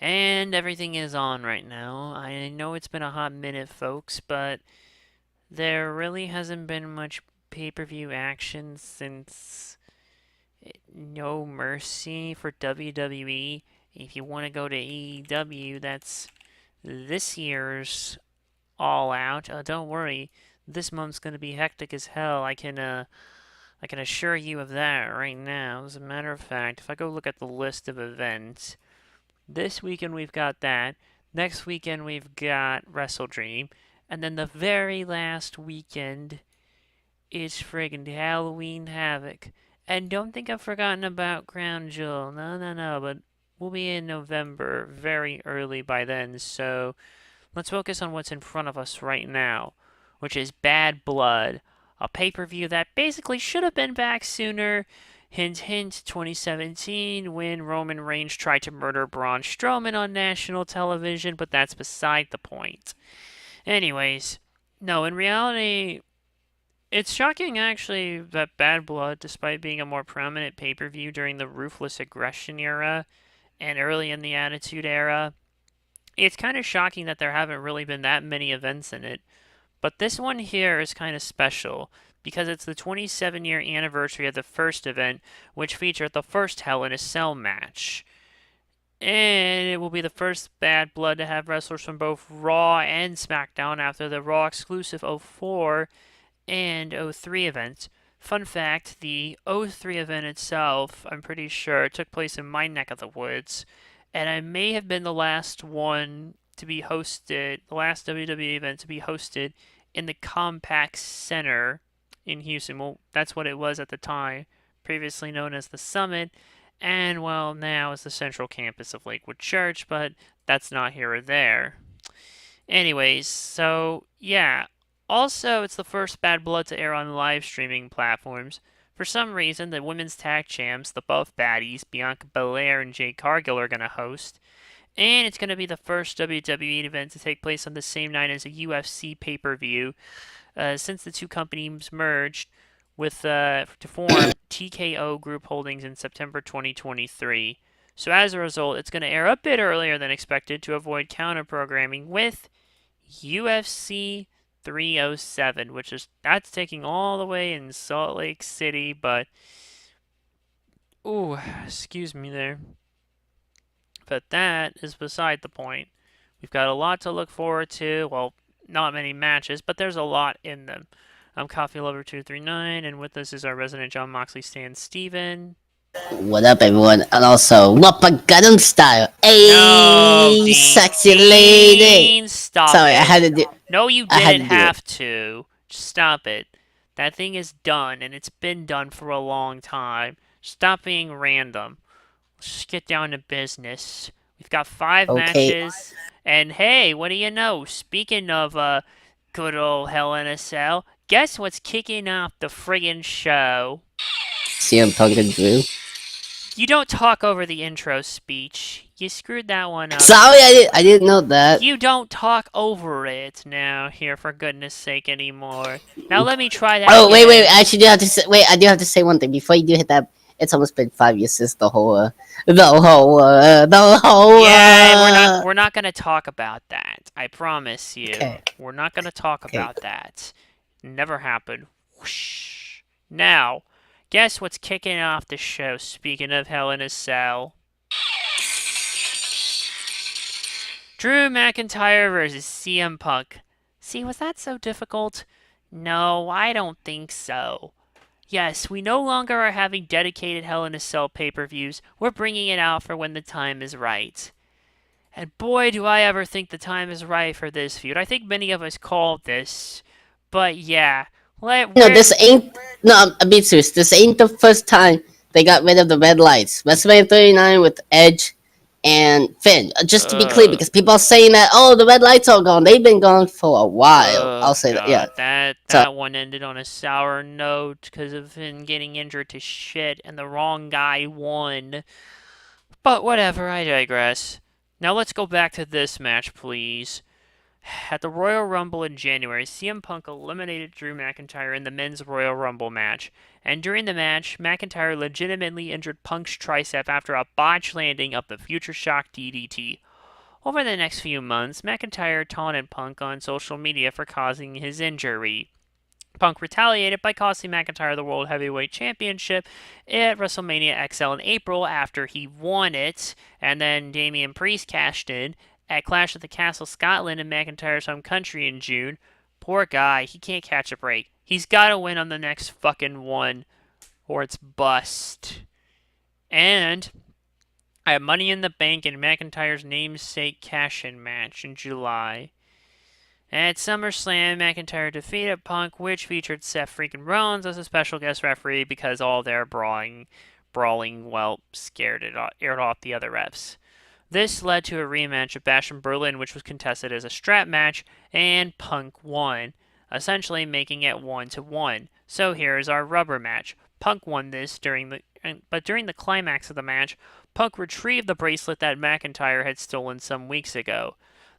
And everything is on right now. I know it's been a hot minute, folks, but there really hasn't been much pay-per-view action since No Mercy for WWE. If you want to go to AEW, that's this year's All Out. Don't worry, this month's going to be hectic as hell. I can assure you of that right now. As a matter of fact, if I go look at the list of events, this weekend we've got that. Next weekend we've got Wrestle Dream. And then the very last weekend is friggin' Halloween Havoc. And don't think I've forgotten about Crown Jewel. No, no, no. But we'll be in November very early by then. So let's focus on what's in front of us right now, which is Bad Blood, a pay-per-view that basically should have been back sooner. Hint, hint, 2017, when Roman Reigns tried to murder Braun Strowman on national television, but that's beside the point. Anyways, no, in reality, it's shocking actually that Bad Blood, despite being a more prominent pay-per-view during the Ruthless Aggression era and early in the Attitude Era, it's kind of shocking that there haven't really been that many events in it. But this one here is kind of special because it's the 27-year anniversary of the first event, which featured the first Hell in a Cell match. And it will be the first Bad Blood to have wrestlers from both Raw and SmackDown after the Raw exclusive '04 and '03 events. Fun fact, the '03 event itself, I'm pretty sure, took place in my neck of the woods, and I may have been the last one to be hosted, the last WWE event to be hosted in the Compaq Center in Houston. Well, that's what it was at the time, previously known as the Summit, and well, now is the central campus of Lakewood Church, but that's not here or there. Anyways, so yeah. Also, it's the first Bad Blood to air on live streaming platforms. For some reason, the women's tag champs, the Buff Baddies, Bianca Belair and Jade Cargill, are going to host. And it's going to be the first WWE event to take place on the same night as a UFC pay-per-view since the two companies merged with to form TKO Group Holdings in September 2023. So as a result, it's going to air a bit earlier than expected to avoid counter-programming with UFC 307, which is that's taking all the way in Salt Lake City, but ooh, excuse me there. But that is beside the point. We've got a lot to look forward to. Well, not many matches, but there's a lot in them. I'm Coffee Lover 239, and with us is our resident John Moxley stan Steven. What up, everyone? And also, Wapaganon style. No, Hey, sexy lady. Dean, stop Sorry, I it. had to do. No, you I had didn't to do it. have to. Just stop it. That thing is done, and it's been done for a long time. Stop being random. Let's get down to business. We've got 5 Okay, matches, and hey, what do you know? Speaking of good old Hell in a Cell, guess what's kicking off the friggin' show? CM Punk and Drew. You don't talk over the intro speech. You screwed that one up. Sorry, I didn't know that. You don't talk over it now, here, for goodness sake, anymore. Now let me try that Oh, wait. again. I actually do have to say. Wait, I do have to say one thing before you do hit that. It's almost been 5 years since the whole. Yeah, we're not gonna talk about that. I promise you. Okay, We're not gonna talk okay. about that. Never happened. Whoosh. Now, guess what's kicking off the show, speaking of Hell in a Cell? Drew McIntyre versus CM Punk. See, was that so difficult? No, I don't think so. Yes, we no longer are having dedicated Hell in a Cell pay-per-views. We're bringing it out for when the time is right. And boy, do I ever think the time is right for this feud. I think many of us called this. But yeah, No, we're... this ain't. No, I'm being serious. This ain't the first time they got rid of the red lights. WrestleMania 39 with Edge and Finn. Just to be clear, Uh, because people are saying that, oh, the red lights are gone. They've been gone for a while. oh I'll say that, yeah. god, that So, that one ended on a sour note because of him getting injured to shit and the wrong guy won. But whatever, I digress. Now let's go back to this match, please. At the Royal Rumble in January, CM Punk eliminated Drew McIntyre in the Men's Royal Rumble match. And during the match, McIntyre legitimately injured Punk's tricep after a botched landing of the Future Shock DDT. Over the next few months, McIntyre taunted Punk on social media for causing his injury. Punk retaliated by costing McIntyre the World Heavyweight Championship at WrestleMania XL in April after he won it, and then Damian Priest cashed in at Clash at the Castle Scotland in McIntyre's home country in June. Poor guy, he can't catch a break. He's got to win on the next fucking one, or it's bust. And I have Money in the Bank in McIntyre's namesake cash-in match in July. At SummerSlam, McIntyre defeated Punk, which featured Seth freaking Rollins as a special guest referee because all their brawling, well, aired off the other refs. This led to a rematch of Bash in Berlin, which was contested as a strap match, and Punk won, essentially making it 1-1. So here is our rubber match. Punk won this during the climax of the match, Punk retrieved the bracelet that McIntyre had stolen some weeks ago.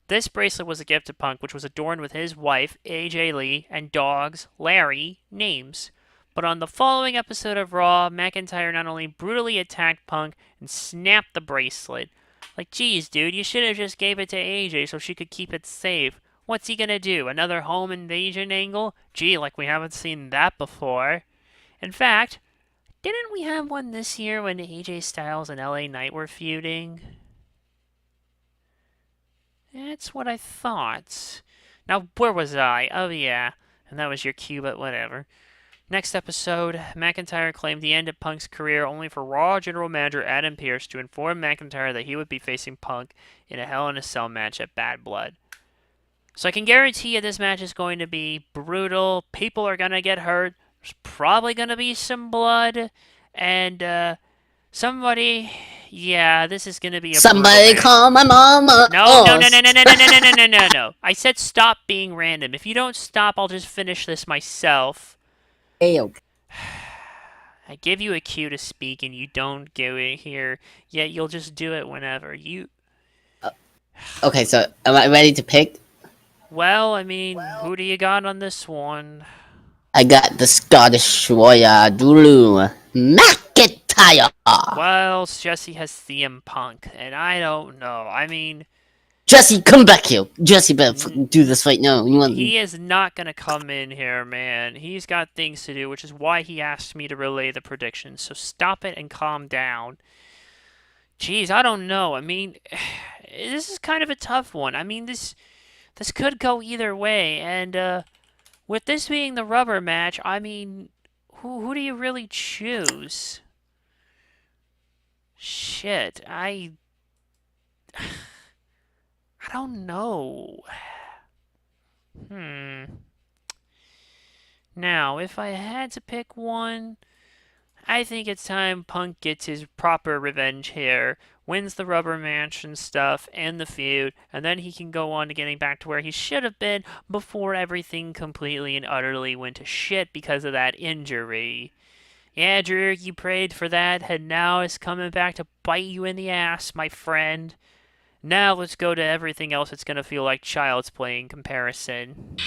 This bracelet was a gift to Punk, which was adorned with his wife, AJ Lee, and dog's, Larry, names. But on the following episode of Raw, McIntyre not only brutally attacked Punk and snapped the bracelet. Like, geez, dude, you should have just gave it to AJ so she could keep it safe. What's he gonna do? Another home invasion angle? Gee, like we haven't seen that before. In fact, didn't we have one this year when AJ Styles and LA Knight were feuding? That's what I thought. Now, where was I? Oh, yeah. And that was your cue, but whatever. Next episode, McIntyre claimed the end of Punk's career only for Raw General Manager Adam Pearce to inform McIntyre that he would be facing Punk in a Hell in a Cell match at Bad Blood. So I can guarantee you this match is going to be brutal. People are going to get hurt. There's probably going to be some blood. And, somebody... Yeah, this is going to be a brutal Somebody match. call my mama. No, no, no, no, no, no, no, no, no, no, no, no, no. I said stop being random. If you don't stop, I'll just finish this myself. Okay. I give you a cue to speak and you don't do it here, yet you'll just do it whenever. Okay, so am I ready to pick? Well, I mean, who do you got on this one? I got the Scottish Warrior Drew McIntyre. Well, Jesse has CM Punk, and I don't know. I mean, Jesse, come back here. Jesse, better do this right now. he is not going to come in here, man. He's got things to do, which is why he asked me to relay the predictions. So stop it and calm down. Jeez, I don't know. I mean, this is kind of a tough one. I mean, this could go either way, and with this being the rubber match, I mean, who do you really choose? Shit, I don't know. Hmm. Now, if I had to pick one, I think it's time Punk gets his proper revenge here, wins the rubber match and stuff, and the feud, and then he can go on to getting back to where he should have been before everything completely and utterly went to shit because of that injury. Yeah, Drew, you prayed for that, and now it's coming back to bite you in the ass, my friend. Now let's go to everything else that's gonna feel like child's play in comparison.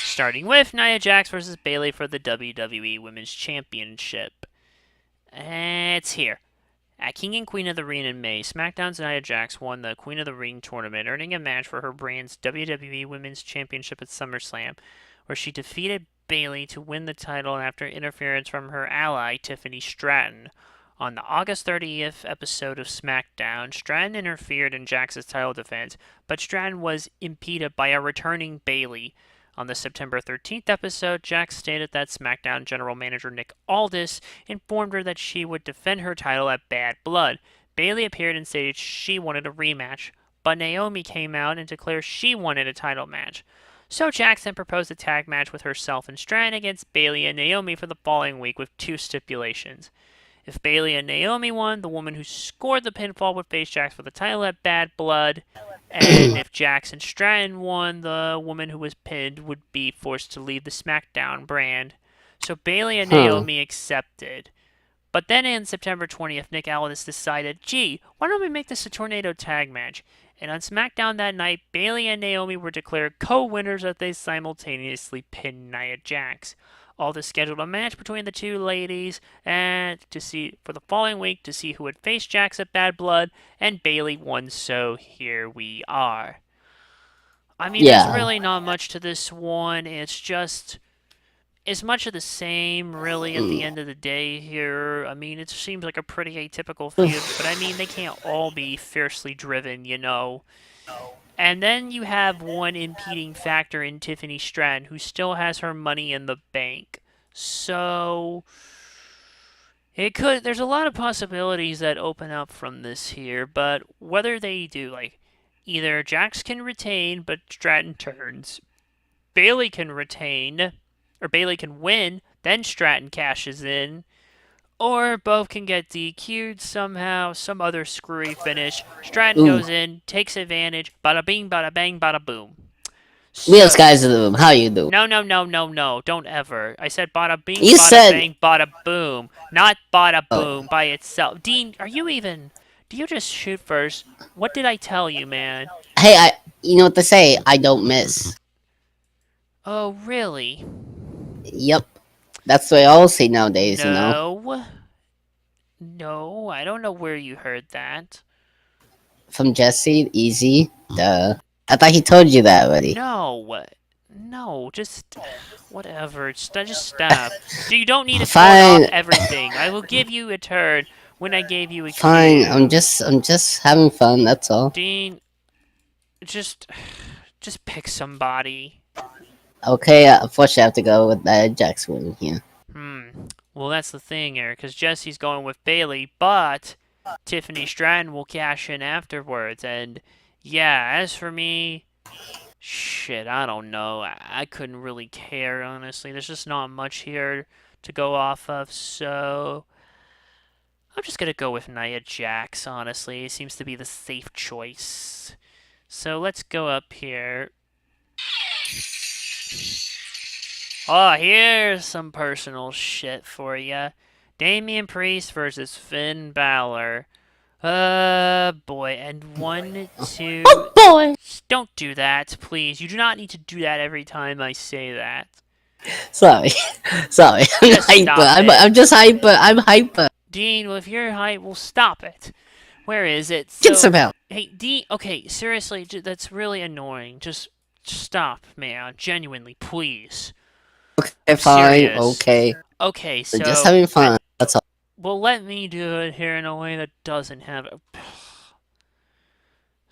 Starting with Nia Jax versus Bayley for the WWE Women's Championship. It's here. At King and Queen of the Ring in May, SmackDown's Nia Jax won the Queen of the Ring tournament, earning a match for her brand's WWE Women's Championship at SummerSlam, where she defeated Bayley to win the title after interference from her ally, Tiffany Stratton. On the August 30th episode of SmackDown, Stratton interfered in Jax's title defense, but Stratton was impeded by a returning Bayley. On the September 13th episode, Jax stated that SmackDown General Manager Nick Aldis informed her that she would defend her title at Bad Blood. Bayley appeared and stated she wanted a rematch, but Naomi came out and declared she wanted a title match. So Jax then proposed a tag match with herself and Stratton against Bayley and Naomi for the following week with two stipulations. If Bayley and Naomi won, the woman who scored the pinfall would face Jax for the title at Bad Blood. And if Jax and Stratton won, the woman who was pinned would be forced to leave the SmackDown brand. So Bayley and Naomi accepted. But then on September 20th, Nick Aldis decided, gee, why don't we make this a tornado tag match? And on SmackDown that night, Bayley and Naomi were declared co-winners as they simultaneously pinned Nia Jax. all this scheduled a match between the two ladies, and to see for the following week to see who would face Jax at Bad Blood, and Bailey won, so here we are. I mean, there's Yeah. really not much to this one. It's just as much of the same, really, at the Mm. end of the day here. I mean, it seems like a pretty atypical feud, but I mean, they can't all be fiercely driven, you know. And then you have one impeding factor in Tiffany Stratton, who still has her money in the bank. So there's a lot of possibilities that open up from this here, but whether they do, like, either Jax can retain, but Stratton turns, Bailey can retain, or Bailey can win, then Stratton cashes in, or both can get DQ'd somehow, some other screwy finish. Stratton Ooh. goes in, takes advantage, bada bing, bada bang, bada boom. Real So, skies in the room. How you do? no, no, no, no, no, don't ever. I said bada bing, You bada said, bang, bada boom, not bada oh, boom by itself. Dean, are you even. Do you just shoot first? What did I tell you, man? hey, you know what to say? I don't miss. Oh, really? Yep. That's what I all say nowadays, you know? No. No, I don't know where you heard that. From Jesse, easy. Duh. I thought he told you that already. No. No, just whatever. Just stop. You don't need to start off Fine, everything. I will give you a turn when I gave you a fine. cue. I'm just having fun. That's all. Dean, just just pick somebody. Okay, unfortunately, I have to go with Jax winning here. Hmm. Well, that's the thing here, because Jesse's going with Bailey, but Tiffany Stratton will cash in afterwards. And yeah, as for me, shit, I don't know. I couldn't really care, honestly. There's just not much here to go off of, so I'm just gonna go with Nia Jax, honestly. It seems to be the safe choice. So let's go up here. Oh, here's some personal shit for you. Damian Priest versus Finn Balor. Boy, and one, two. Oh boy! Don't do that, please. You do not need to do that every time I say that. Sorry, sorry. I'm Just hyper. stop I'm, it. I'm just hyper. I'm hyper. Dean, well, if you're hype, well, stop it. Where is it? Get So, some help. hey, Dean, okay, seriously, that's really annoying. Just stop, man. Genuinely, please. Okay, I'm fine. serious. Okay, Okay, we're just so, having fun. That's all. well, let me do it here in a way that doesn't have a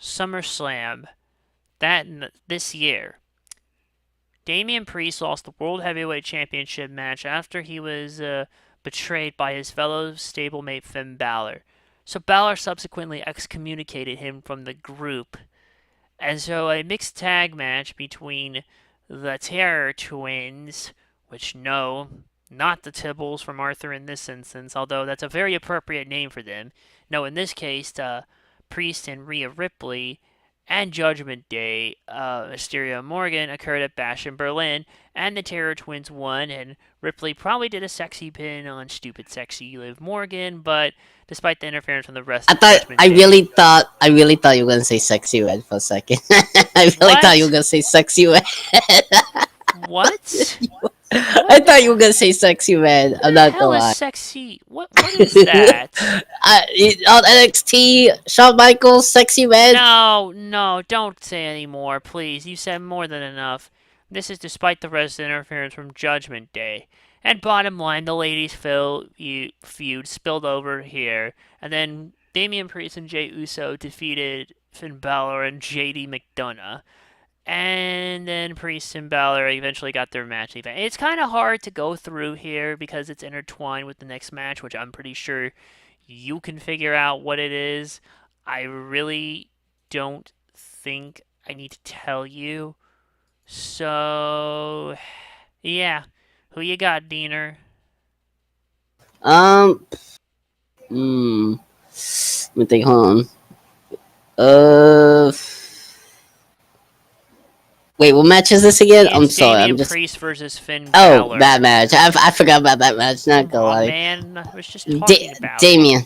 SummerSlam. This year, Damian Priest lost the World Heavyweight Championship match after he was betrayed by his fellow stablemate Finn Balor. So Balor subsequently excommunicated him from the group. And so a mixed tag match between the Terror Twins, which no, not the Tibbles from Arthur in this instance, although that's a very appropriate name for them. No, in this case, Priest and Rhea Ripley and Judgment Day, Mysterio Morgan occurred at Bash in Berlin, and the Terror Twins won, and Ripley probably did a sexy pin on Stupid Sexy Liv Morgan, but despite the interference from the rest I of thought. Judgment Day. I really thought you were gonna say sexy red for a second. I really thought you were What? gonna say sexy red. What? I What? thought you were gonna say sexy red. Who I'm the not hell gonna is lie. sexy? What is that? On NXT, Shawn Michaels, sexy red. No, no, don't say any more, please. You said more than enough. This is despite the rest of the interference from Judgment Day. And bottom line, the ladies' feud spilled over here, and then Damian Priest and Jey Uso defeated Finn Balor and JD McDonough. And then Priest and Balor eventually got their match event. It's kind of hard to go through here because it's intertwined with the next match, which I'm pretty sure you can figure out what it is. I really don't think I need to tell you. So, yeah. Who you got, Diener? Um. Hmm. Let me think. Hold on. Uh. Wait, what match is this again? I'm It's sorry. I'm Damian just. Priest versus Finn Oh, that Balor. match. I forgot about that match. Not Come gonna on, lie. man. I was just talking about it. Damien.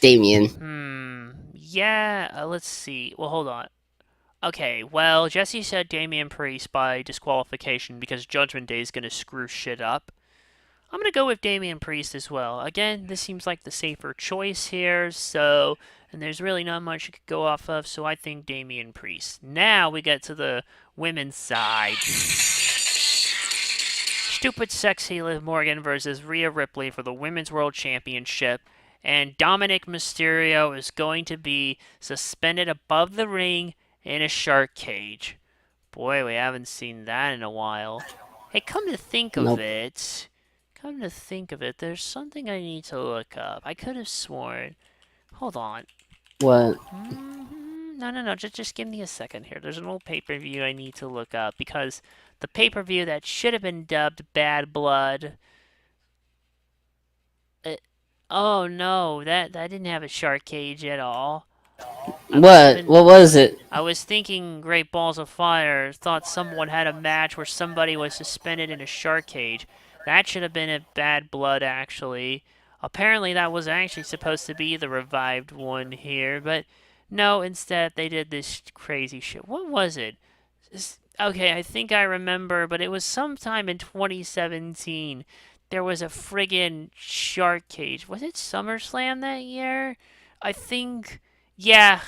Damien. Yeah, let's see. Well, hold on. Okay, well, Jesse said Damian Priest by disqualification because Judgment Day is going to screw shit up. I'm gonna go with Damian Priest as well. Again, this seems like the safer choice here, so and there's really not much you could go off of, so I think Damian Priest. Now we get to the women's side. Stupid Sexy Liv Morgan versus Rhea Ripley for the Women's World Championship. And Dominic Mysterio is going to be suspended above the ring in a shark cage. Boy, we haven't seen that in a while. Hey, come to think of Nope. it. Come to think of it, there's something I need to look up. I could have sworn. Hold on. What? No, no, no. Just give me a second here. There's an old pay-per-view I need to look up because the pay-per-view that should have been dubbed Bad Blood. It, oh no, that didn't have a shark cage at all. I was What? even What was it? I was thinking Great Balls of Fire. Thought someone had a match where somebody was suspended in a shark cage. That should have been a Bad Blood, actually. Apparently, that was actually supposed to be the revived one here, but no, instead they did this crazy shit. What was it? Okay, I think I remember, but it was sometime in 2017. There was a friggin' shark cage. Was it SummerSlam that year? I think. Yeah,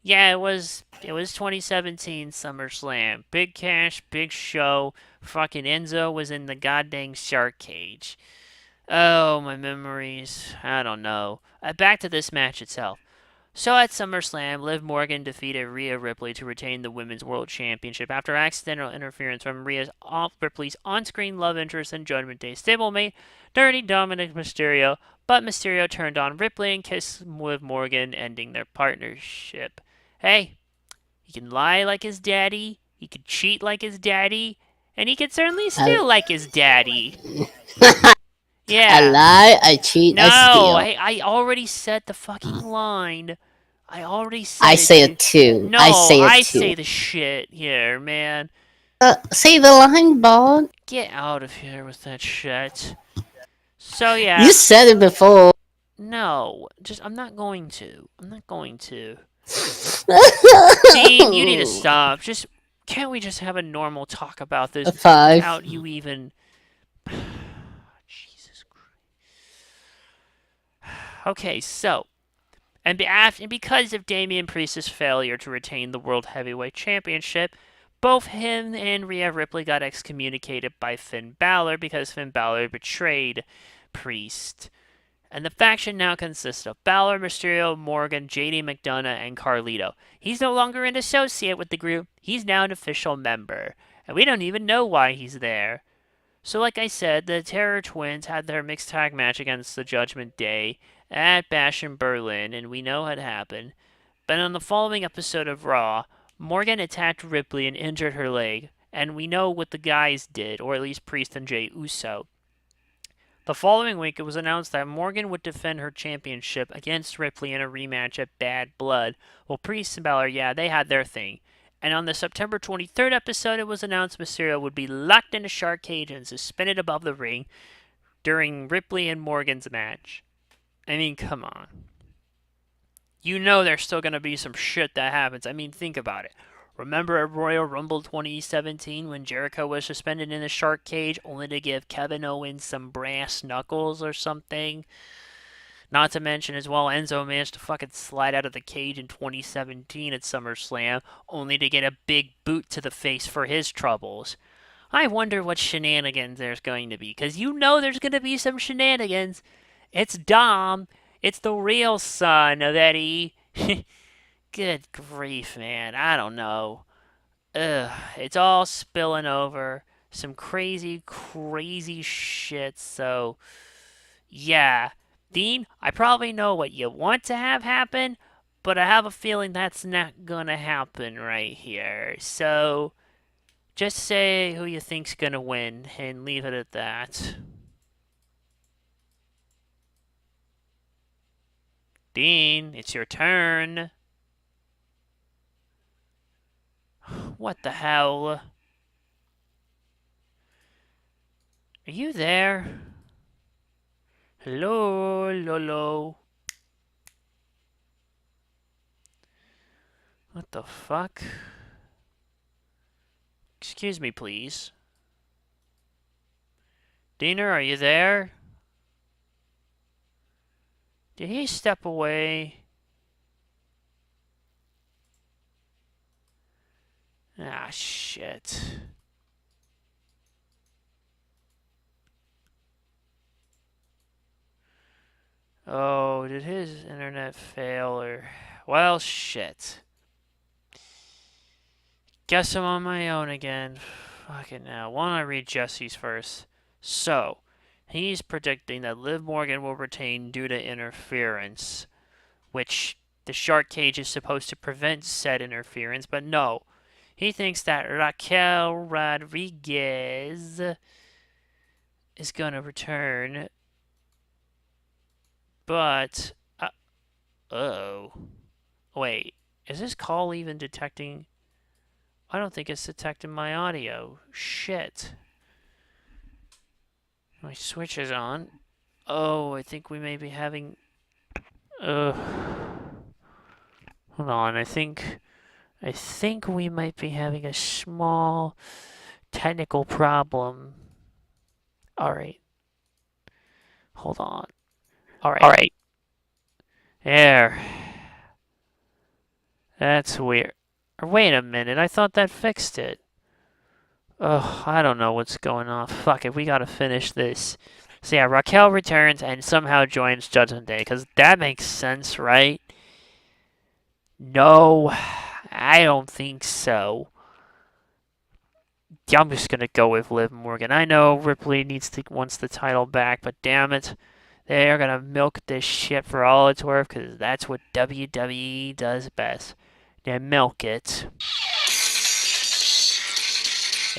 yeah, it was. It was 2017 SummerSlam. Big cash, big show. Fucking Enzo was in the goddamn shark cage. Oh, my memories. I don't know. Back to this match itself. So at SummerSlam, Liv Morgan defeated Rhea Ripley to retain the Women's World Championship after accidental interference from Ripley's on-screen love interest and Judgment Day stablemate, Dirty Dominic Mysterio, but Mysterio turned on Ripley and kissed Liv Morgan, ending their partnership. Hey, he can lie like his daddy, he could cheat like his daddy, and he could certainly I, steal like his daddy. I Yeah. lie, I cheat, I No, steal. I already said the fucking line. I already I said it, say it dude. too. I No, say it I too. say the shit here, man. Say the line, Bald. Get out of here with that shit. So You yeah, said it before. no, just I'm not going to. I'm not going to. Dean, you need to stop. Just can't we just have a normal talk about A this five. without you even Jesus Christ. Okay, so and because of Damian Priest's failure to retain the World Heavyweight Championship, both him and Rhea Ripley got excommunicated by Finn Balor because Finn Balor betrayed Priest. And the faction now consists of Balor, Mysterio, Morgan, JD McDonough, and Carlito. He's no longer an associate with the group, he's now an official member. And we don't even know why he's there. So, like I said, the Terror Twins had their mixed tag match against the Judgment Day at Bash in Berlin, and we know what happened. But on the following episode of Raw, Morgan attacked Ripley and injured her leg, and we know what the guys did, or at least Priest and Jey Uso. The following week, it was announced that Morgan would defend her championship against Ripley in a rematch at Bad Blood. Well, Priest and Balor, yeah, they had their thing. And on the September 23rd episode, it was announced Mysterio would be locked in a shark cage and suspended above the ring during Ripley and Morgan's match. I mean, come on. You know there's still going to be some shit that happens. I mean, think about it. Remember at Royal Rumble 2017 when Jericho was suspended in a shark cage only to give Kevin Owens some brass knuckles or something? Not to mention as well, Enzo managed to fucking slide out of the cage in 2017 at SummerSlam only to get a big boot to the face for his troubles. I wonder what shenanigans there's going to be, because you know there's going to be some shenanigans. It's Dom. It's the real son of Eddie. Good grief, man. I don't know. Ugh. It's all spilling over. Some crazy, crazy shit. So, yeah. Dean, I probably know what you want to have happen, but I have a feeling that's not gonna happen right here. So, just say who you think's gonna win and leave it at that. Dean, it's your turn. What the hell? Are you there? Hello, Lolo. What the fuck? Excuse me, please. Diener, are you there? Did he step away? Ah, shit. Oh, did his internet fail or... Well, shit. Guess I'm on my own again. Fucking now. Why don't I read Jesse's first? So, he's predicting that Liv Morgan will retain due to interference, which the shark cage is supposed to prevent said interference, but no. He thinks that Raquel Rodriguez is gonna return, but oh, wait, is this call even detecting? I don't think it's detecting my audio. Shit. My switch is on. Oh, I think we may be having. Hold on. I think we might be having a small technical problem. All right. Hold on. All right. All right. There. That's weird. Or wait a minute. I thought that fixed it. Ugh, I don't know what's going on. Fuck it. We gotta finish this. So yeah, Raquel returns and somehow joins Judgment Day, because that makes sense, right? No, I don't think so. Yeah, I'm just gonna go with Liv Morgan. I know Ripley wants the title back, but damn it, they are gonna milk this shit for all it's worth, because that's what WWE does best. They milk it.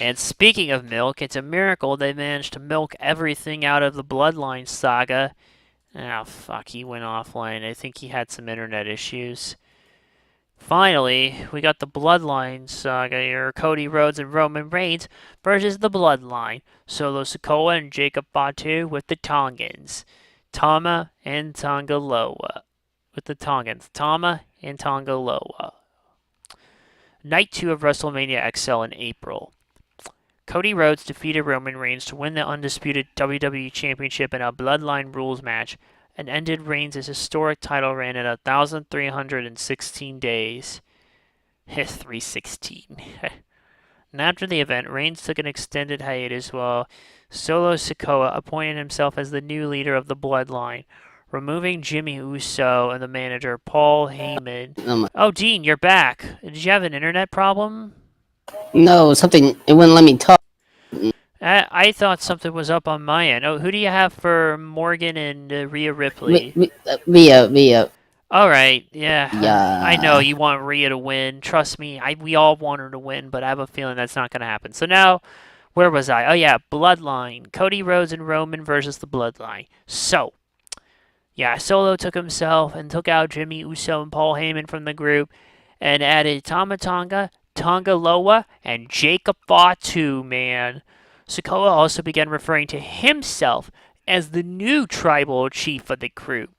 And speaking of milk, it's a miracle they managed to milk everything out of the Bloodline saga. Oh, fuck, he went offline. I think he had some internet issues. Finally, we got the Bloodline saga here. Cody Rhodes and Roman Reigns versus the Bloodline. Solo Sikoa and Jacob Fatu with the Tongans. Tama and Tongaloa. With the Tongans. Tama and Tongaloa. Night 2 of WrestleMania XL in April. Cody Rhodes defeated Roman Reigns to win the undisputed WWE Championship in a Bloodline Rules match and ended Reigns' historic title reign at 1,316 days. 316. And after the event, Reigns took an extended hiatus while Solo Sikoa appointed himself as the new leader of the Bloodline, removing Jimmy Uso and the manager Paul Heyman. Oh, Dean, you're back. Did you have an internet problem? No, something. It wouldn't let me talk. I thought something was up on my end. Oh, who do you have for Morgan and Rhea Ripley? Via. All right, yeah. I know Yeah. you want Rhea to win. Trust me, we all want her to win, but I have a feeling that's not going to happen. So now, where was I? Oh yeah, Bloodline. Cody Rhodes and Roman versus the Bloodline. So, yeah, Solo took himself and took out Jimmy Uso and Paul Heyman from the group and added Tama Tonga, Tonga Loa, and Jacob Fatu, man. Sikoa also began referring to himself as the new tribal chief of the group.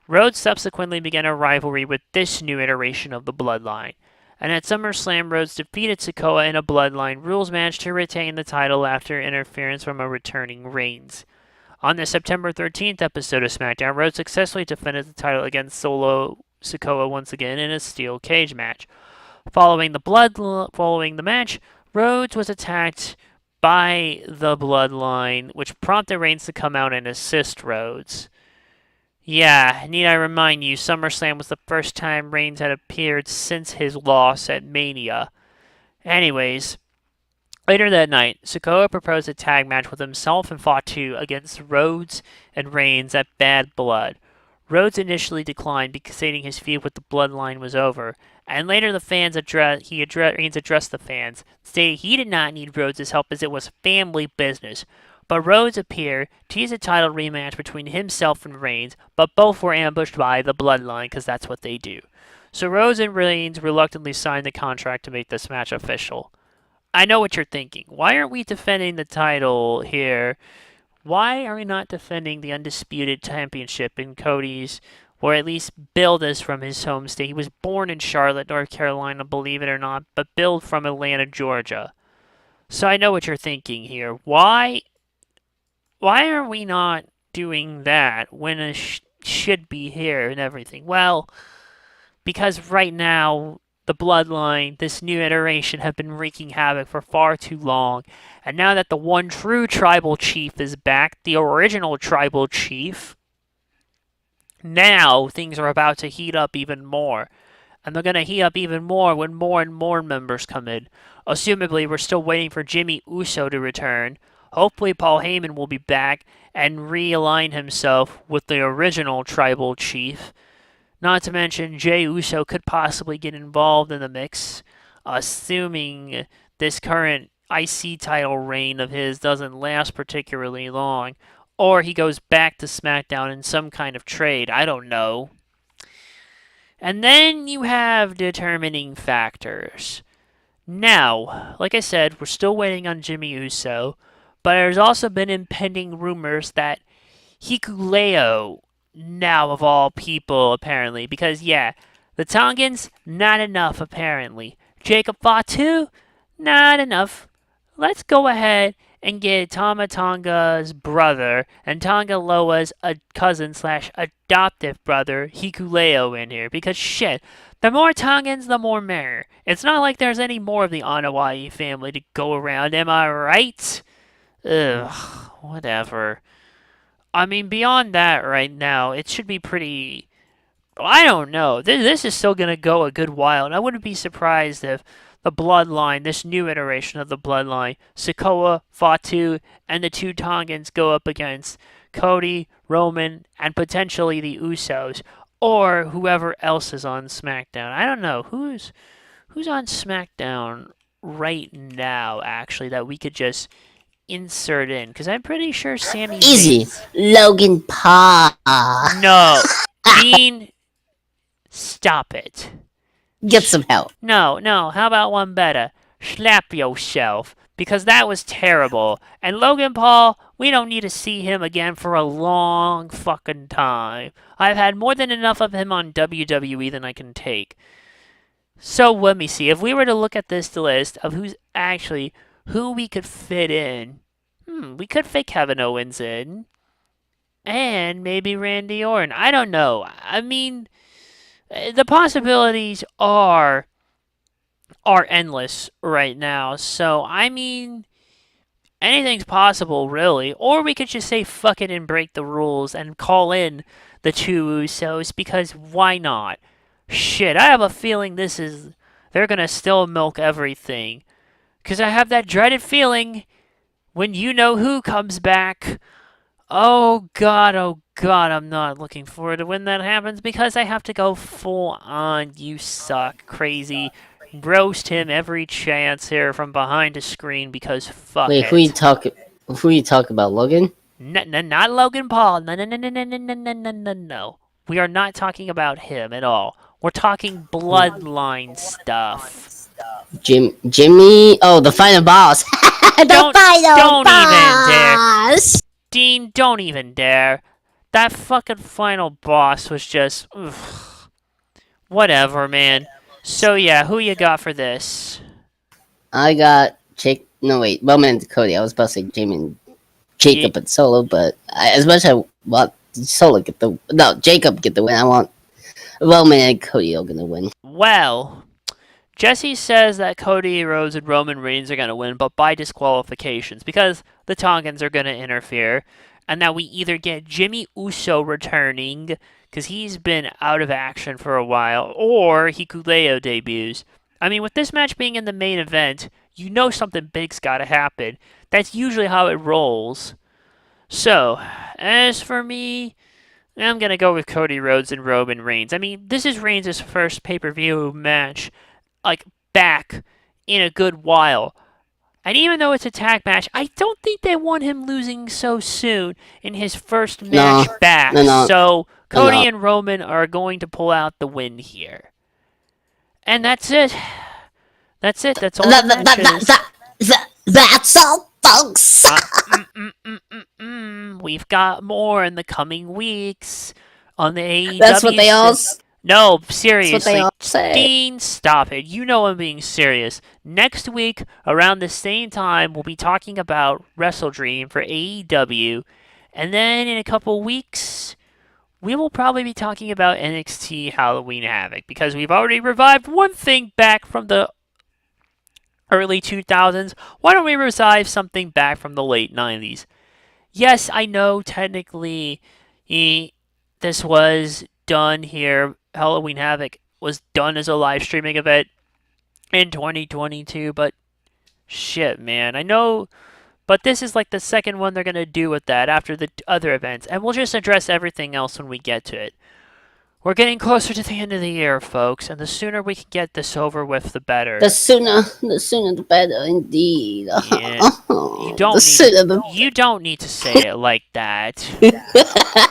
Rhodes subsequently began a rivalry with this new iteration of the Bloodline. And at SummerSlam, Rhodes defeated Sikoa in a Bloodline rules match to retain the title after interference from a returning Reigns. On the September 13th episode of SmackDown, Rhodes successfully defended the title against Solo Sikoa once again in a steel cage match. Following the match, Rhodes was attacked by the Bloodline, which prompted Reigns to come out and assist Rhodes. Yeah, need I remind you, SummerSlam was the first time Reigns had appeared since his loss at Mania. Anyways, later that night, Sikoa proposed a tag match with himself and Fatu against Rhodes and Reigns at Bad Blood. Rhodes initially declined, stating his feud with the Bloodline was over, and later Reigns addressed the fans, stating he did not need Rhodes' help as it was family business. But Rhodes appeared, teased a title rematch between himself and Reigns, but both were ambushed by the Bloodline because that's what they do. So Rhodes and Reigns reluctantly signed the contract to make this match official. I know what you're thinking. Why aren't we defending the title here? Why are we not defending the undisputed championship in Cody's, or at least Bill is from his home state? He was born in Charlotte, North Carolina, believe it or not, but Bill from Atlanta, Georgia. So I know what you're thinking here. Why why are we not doing that when it should be here and everything? Well, because right now the bloodline, this new iteration, have been wreaking havoc for far too long. And now that the one true tribal chief is back, the original tribal chief, now things are about to heat up even more. And they're going to heat up even more when more and more members come in. Assumably, we're still waiting for Jimmy Uso to return. Hopefully, Paul Heyman will be back and realign himself with the original tribal chief. Not to mention, Jey Uso could possibly get involved in the mix, assuming this current IC title reign of his doesn't last particularly long, or he goes back to SmackDown in some kind of trade. I don't know. And then you have determining factors. Now, like I said, we're still waiting on Jimmy Uso, but there's also been impending rumors that Hikuleo, now of all people, apparently, because yeah, the Tongans, not enough apparently. Jacob Fatu, not enough. Let's go ahead and get Tama Tonga's brother and Tonga Loa's a cousin slash adoptive brother, Hikuleo, in here, because shit, the more Tongans, the more merrier. It's not like there's any more of the Anawai family to go around, am I right? Ugh, whatever. I mean, beyond that, right now, it should be pretty. I don't know. This is still going to go a good while, and I wouldn't be surprised if the Bloodline, this new iteration of the Bloodline, Sikoa, Fatu, and the two Tongans go up against Cody, Roman, and potentially the Usos, or whoever else is on SmackDown. I don't know who's on SmackDown right now, actually, that we could just insert in, because I'm pretty sure Sami Easy. Zayn's. Logan Paul. No, Dean, stop it. Get some help. No, no. How about one better? Slap yourself, because that was terrible. And Logan Paul, we don't need to see him again for a long fucking time. I've had more than enough of him on WWE than I can take. So let me see. If we were to look at this list of who we could fit in, we could fit Kevin Owens in, and maybe Randy Orton. I don't know. I mean, the possibilities are endless right now. So I mean, anything's possible, really. Or we could just say fuck it and break the rules and call in the two Usos, because why not? Shit, I have a feeling they're gonna still milk everything. Because I have that dreaded feeling when you know who comes back. Oh god, I'm not looking forward to when that happens, because I have to go full on you suck crazy. Roast him every chance here from behind a screen, because fuck Wait, who you it. talk? Who you talk about? Logan? Not Logan Paul. No, no, no, no, no, no, no, no, no, no, no. We are not talking about him at all. We're talking bloodline stuff. Jimmy. Oh, the final boss. The Don't, final don't even dare. boss. Dean, don't even dare. That fucking final boss was just. Ugh. Whatever, man. So, yeah, who you got for this? I got Jake. No, wait, Roman and Cody. I was about to say Jamie and Jacob and Solo, but as much as I want Solo get the Jacob get the win, I want Roman and Cody are gonna win. Well, Jesse says that Cody Rhodes and Roman Reigns are going to win, but by disqualifications, because the Tongans are going to interfere, and that we either get Jimmy Uso returning, because he's been out of action for a while, or Hikuleo debuts. I mean, with this match being in the main event, you know something big's got to happen. That's usually how it rolls. So, as for me, I'm going to go with Cody Rhodes and Roman Reigns. I mean, this is Reigns' first pay-per-view match, like, back in a good while. And even though it's a tag match, I don't think they want him losing so soon in his first No, match back. no, So no, Cody no. and Roman are going to pull out the win here. And that's it. That's it. That's all the matches. That's all, folks. We've got more in the coming weeks on the AEW. That's what they all. No, That's what they seriously. all say. Dean, stop it. You know I'm being serious. Next week, around the same time, we'll be talking about Wrestle Dream for AEW. And then in a couple weeks, we will probably be talking about NXT Halloween Havoc because we've already revived one thing back from the early 2000s. Why don't we revive something back from the late 90s? Yes, I know technically this was done here. Halloween Havoc was done as a live streaming event in 2022, but shit, man. I know, but this is like the second one they're going to do with that after the other events, and we'll just address everything else when we get to it. We're getting closer to the end of the year, folks, and the sooner we can get this over with, the better. The sooner the better, indeed. Yeah, The sooner the you don't need to say it like that.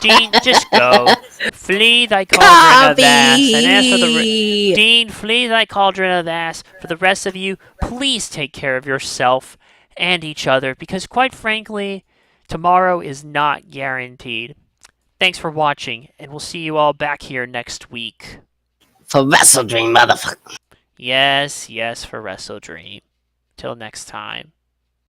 Dean, just go. Flee thy cauldron of ass, and as for copy. Dean, flee thy cauldron of ass. For the rest of you, please take care of yourself and each other, because quite frankly, tomorrow is not guaranteed. Thanks for watching, and we'll see you all back here next week. For Wrestle Dream, motherfucker. Yes, yes, for Wrestle Dream. Till next time.